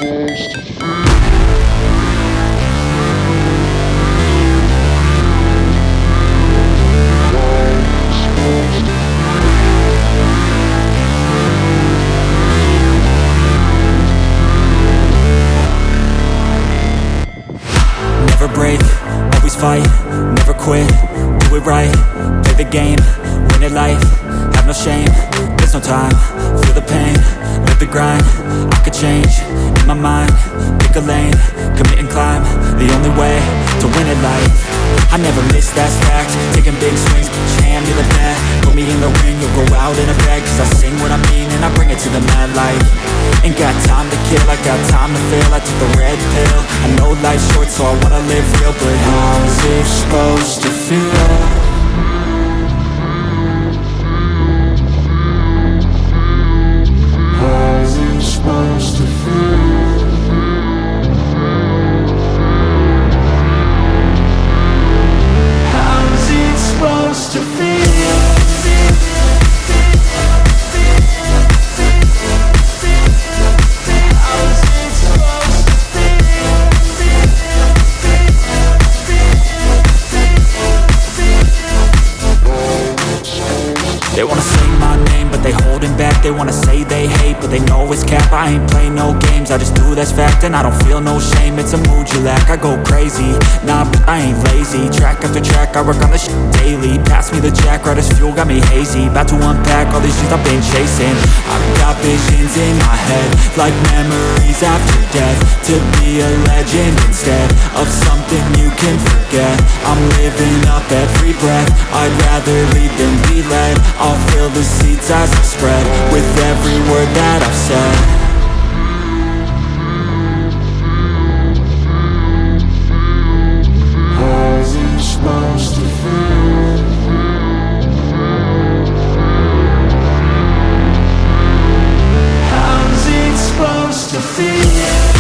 Never break, always fight, never quit, do it right, play the game, win it life, have no shame, there's no time, feel the pain, live the grind, I could change, in my mind, pick a lane, commit and climb, the only way to win it life. I never miss, that's fact, taking big swings, put your hand to the bat, put me in the ring, you'll go out in a bag, cause I sing what I mean and I bring it to the mad light. Ain't got time to kill, I got time to feel, I took the red pill, I know life's short so I wanna live real, but how's it supposed to feel? How's it supposed to feel? How's it supposed to feel? They wanna say my name, but they holding back. They wanna say they hate, but they know it's cap. I ain't play no games, I just do that's fact. And I don't feel no shame, it's a mood you lack. I go crazy, nah, but I ain't lazy. Track after track, I work on this shit daily. Pass me the jack, right as fuel, got me hazy. About to unpack all these things I've been chasing. I've got visions in my head, like memories after death. To be a legend instead of something you can forget. I'm living up every breath, I'd rather lead than be led. I'll fill the seats as I spread with every word that I've said. How's it supposed to feel? How's it supposed to feel?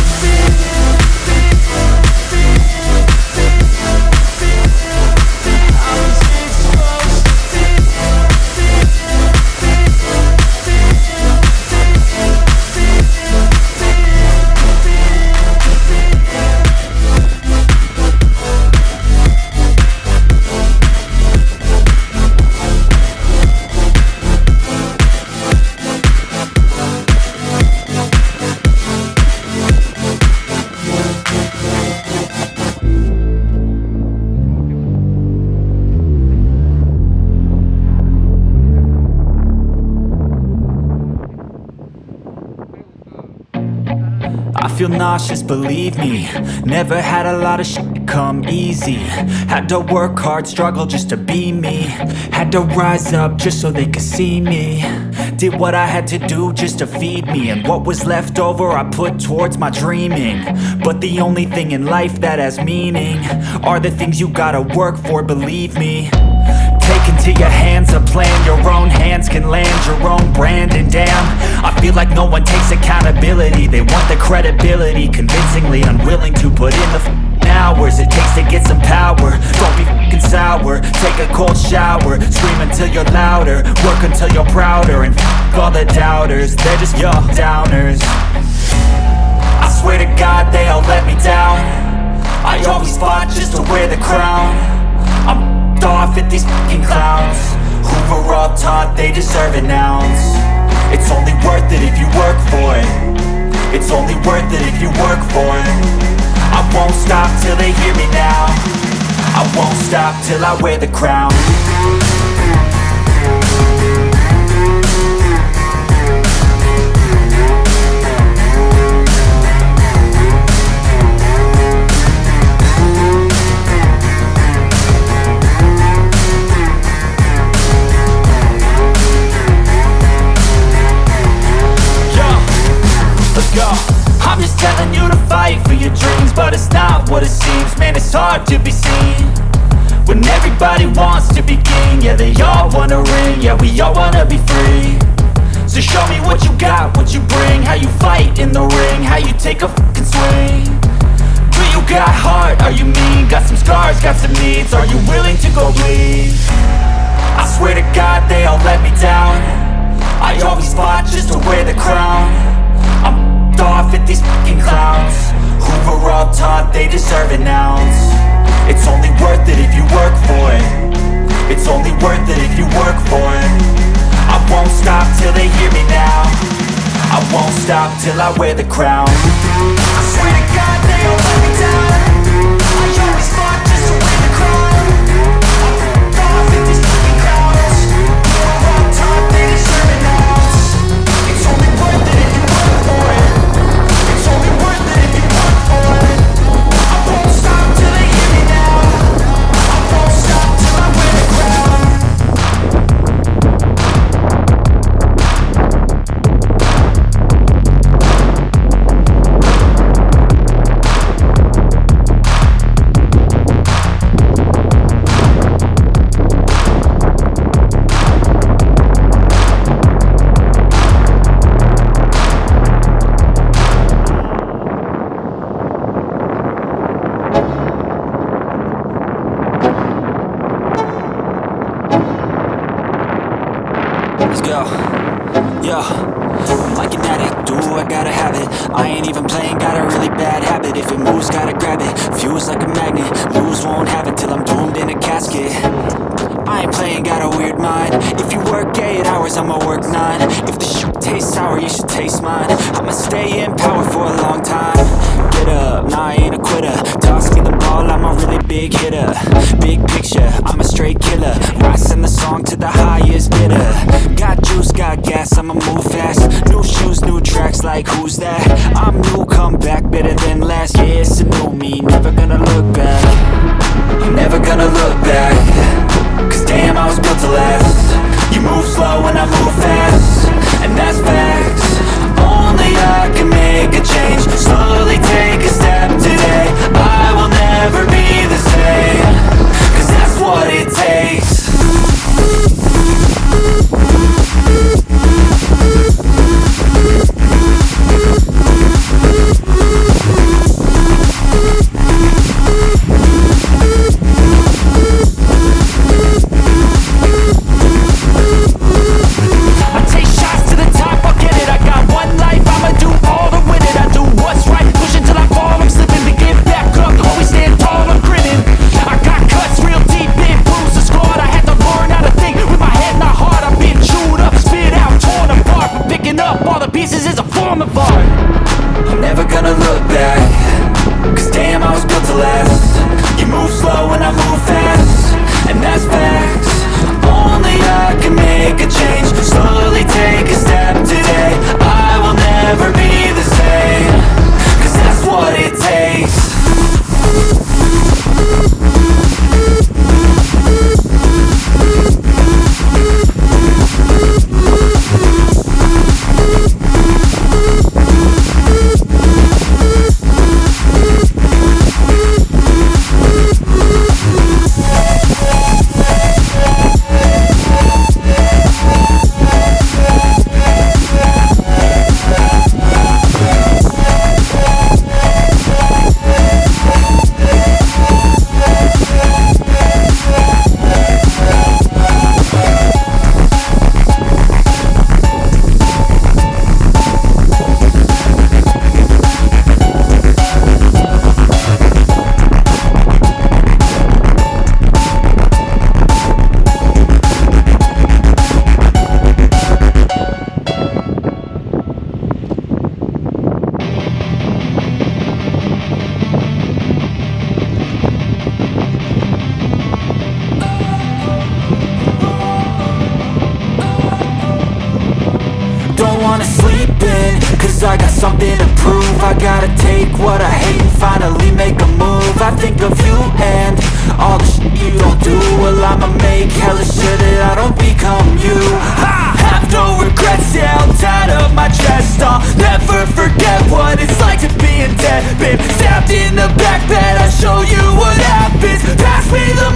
I feel nauseous, believe me. Never had a lot of shit come easy. Had to work hard, struggle just to be me. Had to rise up just so they could see me. Did what I had to do just to feed me. And what was left over I put towards my dreaming. But the only thing in life that has meaning are the things you gotta work for, believe me. Take into your hands a plan, your own hands can land your own brand. And damn, I feel like no one takes accountability. They want the credibility, convincingly unwilling to put in the hours it takes to get some power. Don't be f***ing sour, take a cold shower. Scream until you're louder, work until you're prouder. And f*** all the doubters, they're just your downers. I swear to God they all let me down. I always fought just to wear the crown. I'm off at these fucking clowns who were all taught they deserve an ounce. It's only worth it if you work for it. It's only worth it if you work for it. I won't stop till they hear me now. I won't stop till I wear the crown. I'm just telling you to fight for your dreams, but it's not what it seems. Man, it's hard to be seen when everybody wants to be king. Yeah, they all wanna ring, yeah, we all wanna be free. So show me what you got, what you bring, how you fight in the ring, how you take a fucking swing. Do you got heart, are you mean? Got some scars, got some needs, are you willing to go bleed? I swear to God they all let me down. I always fought just to wear the crown. I'm off at these fucking clowns clowns who were all taught they deserve an ounce. It's only worth it if you work for it. It's only worth it if you work for it. I won't stop till they hear me now. I won't stop till I wear the crown. I swear to God they all let me down. I always fought just to win the crown. I'm ripped off with these fucking crowds. We're all taught they deserve an ounce. It's only worth it if you work for it. It's only worth it if you work for it. I won't stop till they hear me now. I won't stop till I wear the crown. Let's go, yo. I'm like an addict, do I gotta have it. I ain't even playing, got a really bad habit. If it moves, gotta grab it, fuse like a magnet. Lose, won't have it till I'm doomed in a casket. I ain't playing, got a weird mind. If you work 8 hours, I'ma work 9. If the shit tastes sour, you should taste mine. I'ma stay in power for a long time. Get up, nah, I ain't a quitter. Toss me the ball, I'm a really big hitter. Big picture, I'm a straight killer. Rising the song to the highest bidder. Got juice, got gas, I'ma move fast. New shoes, new tracks, like who's that? I'm new, come back, better than last. Yeah, it's a new me, never gonna look back. I'm never gonna look back. Cause damn, I was built to last. You move slow and I move fast, and that's facts. Only I can make a change. Slowly take a step today. I will never be the same. Cause that's what it takes. I got something to prove. I gotta take what I hate and finally make a move. I think of you and all the shit you don't do. Well, I'ma make hella sure that I don't become you. I have no regrets, yeah, I'll tie up my chest. I'll never forget what it's like to be in debt. Been stabbed in the back bed, I'll show you what happens. Pass me the